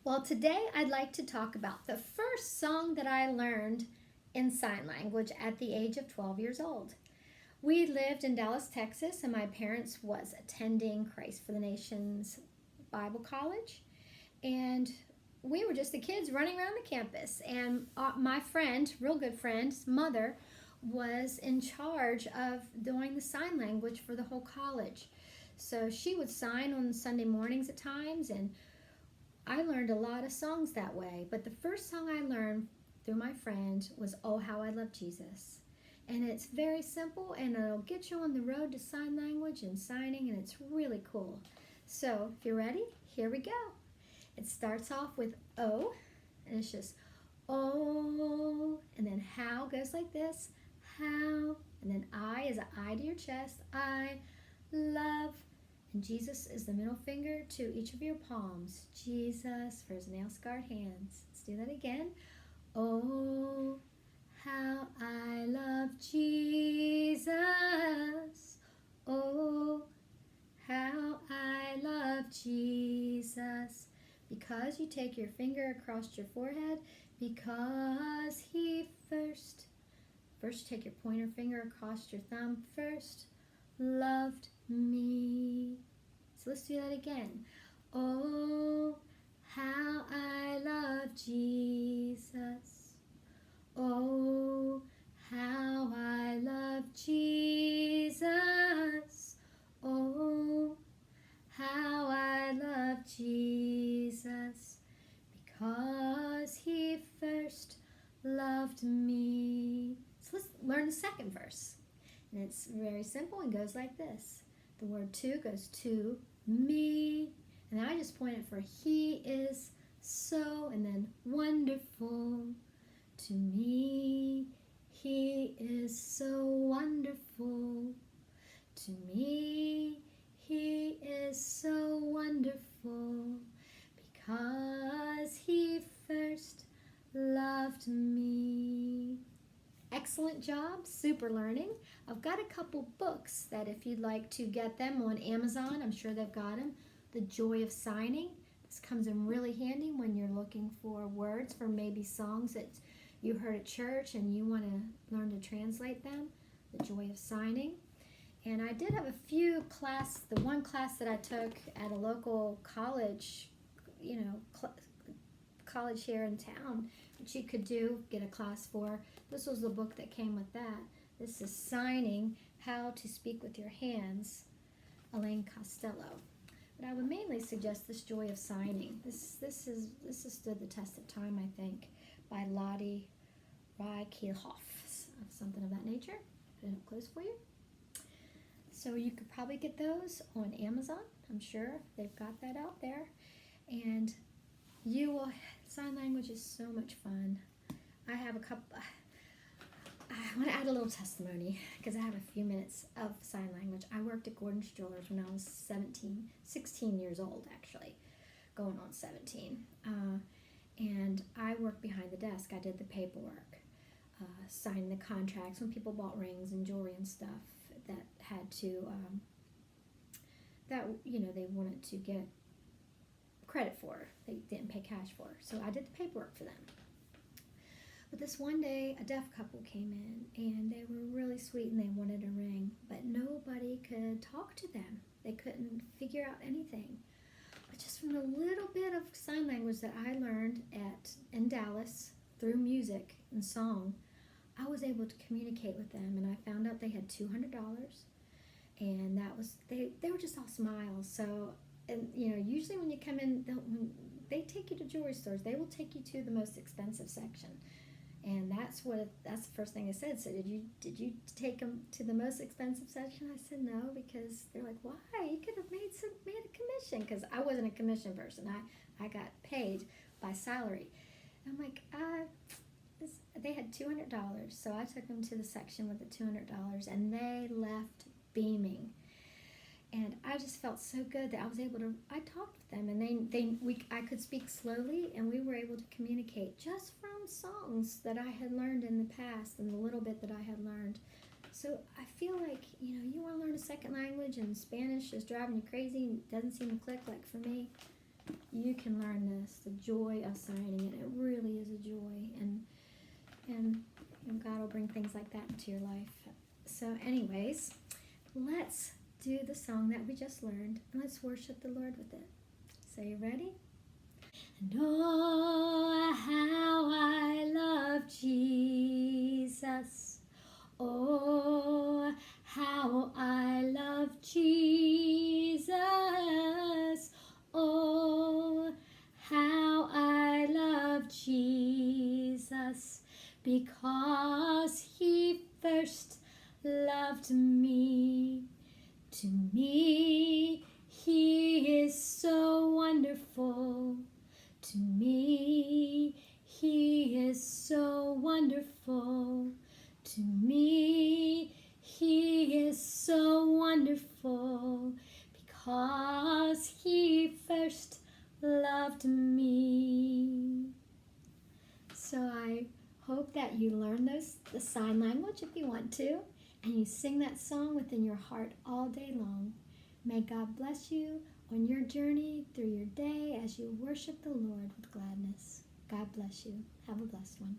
Well, today I'd like to talk about the first song that I learned in sign language at the age of 12 years old. We lived in Dallas, Texas, and my parents was attending Christ for the Nations Bible College, and we were just the kids running around the campus. And my friend, real good friend's mother, was in charge of doing the sign language for the whole college. So she would sign on Sunday mornings at times, and I learned a lot of songs that way, but the first song I learned through my friend was Oh How I Love Jesus. And it's very simple and it'll get you on the road to sign language and signing, and it's really cool. So if you're ready, here we go. It starts off with O, and it's just Oh, and then how goes like this, how, and then I is an I to your chest, I love, and Jesus is the middle finger to each of your palms. Jesus for his nail scarred hands. Let's do that again. Oh, how I love Jesus. Oh, how I love Jesus. Because you take your finger across your forehead, because he first you take your pointer finger across your thumb, first loved me. So let's do that again. Oh, how I love Jesus. Oh, how I love Jesus. Oh, how I love Jesus. Because he first loved me. So let's learn the second verse. And it's very simple and goes like this. The word to goes to me. And I just pointed for he is so, and then wonderful to me. He is so wonderful to me. He is so wonderful because he first loved me. Excellent job, super learning. I've got a couple books that if you'd like to get them on Amazon, I'm sure they've got them. The Joy of Signing. This comes in really handy when you're looking for words for maybe songs that you heard at church and you want to learn to translate them. The Joy of Signing. And I did have a few the one class that I took at a local college, college here in town, which you could get a class for. This was the book that came with that. This is Signing, How to Speak with Your Hands, Elaine Costello. But I would mainly suggest this Joy of Signing. This has stood the test of time, I think, by Lottie Rye-Kielhoff, something of that nature. Put it up close for you. So you could probably get those on Amazon. I'm sure they've got that out there. And sign language is so much fun. I have I want to add a little testimony because I have a few minutes of sign language. I worked at Gordon's Jewelers when I was 16 years old actually, going on 17. And I worked behind the desk. I did the paperwork, signed the contracts when people bought rings and jewelry and stuff that had to, they wanted to get credit for. They didn't pay cash for. So I did the paperwork for them. But this one day, a deaf couple came in, and they were really sweet, and they wanted a ring, but nobody could talk to them. They couldn't figure out anything. But just from the little bit of sign language that I learned in Dallas through music and song, I was able to communicate with them, and I found out they had $200, and that was they were just all smiles. So, and usually when you come in, when they take you to jewelry stores, they will take you to the most expensive section. And that's the first thing I said. So did you take them to the most expensive section? I said no, because they're like, why? You could have made a commission, because I wasn't a commission person. I got paid by salary. I'm like, they had $200, so I took them to the section with the $200, and they left beaming. And I just felt so good that I was able to. I talked with them, and I could speak slowly, and we were able to communicate just from songs that I had learned in the past and the little bit that I had learned. So I feel like you want to learn a second language, and Spanish is driving you crazy and doesn't seem to click like for me. you can learn this, the joy of signing it. It really is a joy, and God will bring things like that into your life. So anyways, let's do the song that we just learned, and let's worship the Lord with it. So you ready? And oh, how I love Jesus. Oh, how I love Jesus. Oh, how I love Jesus, because he first loved me. To me, he is so wonderful. To me, he is so wonderful. To me, he is so wonderful, because he first loved me. So I hope that you learn the sign language if you want to, and you sing that song within your heart all day long. May God bless you on your journey through your day as you worship the Lord with gladness. God bless you. Have a blessed one.